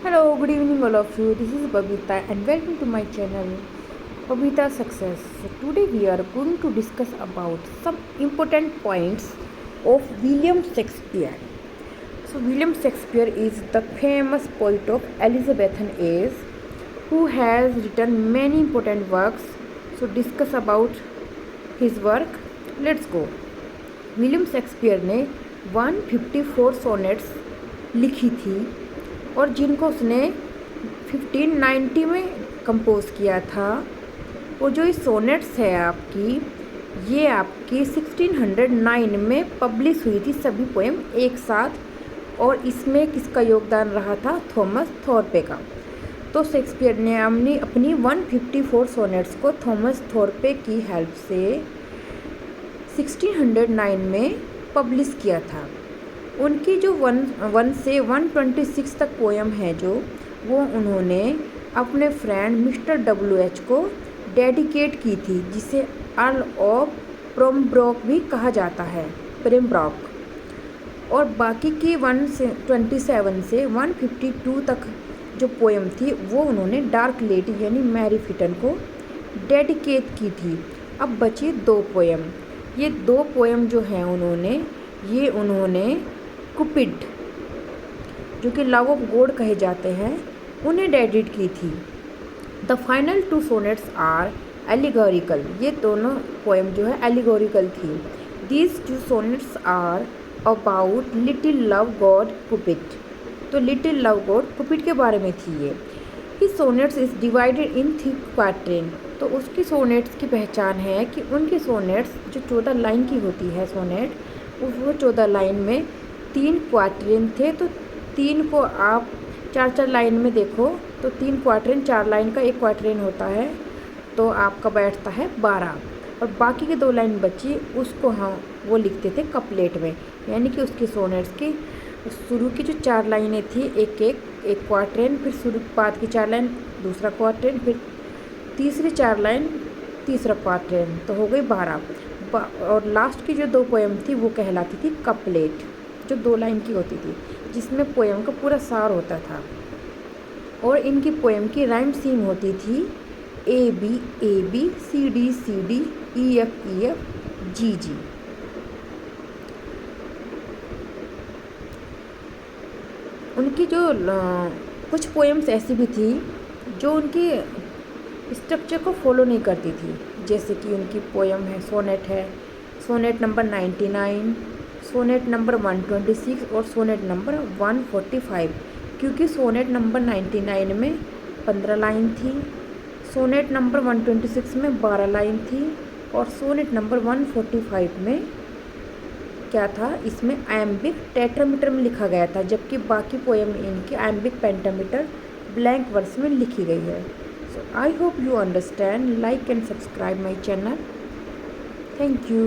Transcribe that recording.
Hello, good evening, all of you. This is Babita, and welcome to my channel, Babita Success. So today we are going to discuss about some important points of William Shakespeare. So William Shakespeare is the famous poet of Elizabethan age who has written many important works. So discuss about his work. Let's go. William Shakespeare ने 154 sonnets लिखी थी और जिनको उसने 1590 में compose किया था। और जो ये सोनेट्स है आपकी, ये आपकी 1609 में पब्लिश हुई थी सभी पोएम एक साथ। और इसमें किसका योगदान रहा था? थॉमस थॉर्पे का। तो शेक्सपियर ने अपनी 154 सोनेट्स को थॉमस थॉर्पे की हेल्प से 1609 में पब्लिश किया था। उनकी जो 1 से 126 तक पोएम है जो वो उन्होंने अपने फ्रेंड मिस्टर WH को डेडिकेट की थी, जिसे अर्ल ऑफ प्रेम्ब्रोक भी कहा जाता है, प्रेम्ब्रोक। और बाकी की 127 से 152 तक जो पोएम थी वो उन्होंने डार्क लेडी यानी मैरी फिटन को डेडिकेट की थी। अब बची 2 पोएम। ये 2 पोएम जो हैं उन्होंने कुपिड, जो कि लव ऑफ गॉड कहे जाते हैं, उन्हें डेडिकेट की थी। The final 2 sonnets are allegorical. ये दोनों पोएम जो है एलिगोरिकल थी। These 2 sonnets are about little love god Cupid. तो लिटिल लव गॉड कुपिड के बारे में थी ये। ही सोनेट्स इज डिवाइडेड इन 3 क्वार्टेन। तो उसकी सोनेट्स की पहचान है कि उनकी सोनेट्स जो 14 लाइन की होती है सोनेट, वो 14 लाइन में 3 क्वार्टेन थे। तो 3 को आप 4-4 लाइन में देखो तो 3 क्वार्टेन, 4 लाइन का 1 क्वार्टेन होता है, तो आपका बैठता है 12। और बाकी की 2 लाइन बची उसको हम वो लिखते थे कपलेट में, यानी कि उसकी सोनेट्स की शुरू की जो 4 लाइनें थी एक क्वार्टेन, फिर शुरू बाद की 4 लाइन दूसरा क्वार्टेन, फिर तीसरी 4 लाइन तीसरा क्वार्टेन, तो हो गई 12। और लास्ट की जो 2 पोएम थी वो कहलाती थी कपलेट, जो 2 लाइन की होती थी, जिसमें पोएम का पूरा सार होता था। और इनकी पोएम की राइम सीम होती थी AB AB, CD CD, EF EF, GG। उनकी जो कुछ पोएम्स ऐसी भी थी जो उनकी स्ट्रक्चर को फॉलो नहीं करती थी, जैसे कि उनकी पोएम है सोनेट नंबर 99, सोनेट नंबर 126 और सोनेट नंबर 145। क्योंकि सोनेट नंबर 99 में 15 लाइन थी, सोनेट नंबर 126 में 12 लाइन थी, और सोनेट नंबर 145 में क्या था, इसमें आयम्बिक टेट्रामीटर में लिखा गया था, जबकि बाकी पोएम इनकी आयम्बिक पेंटामीटर ब्लैंक वर्स में लिखी गई है। So I hope you understand. Like and subscribe my channel. Thank you.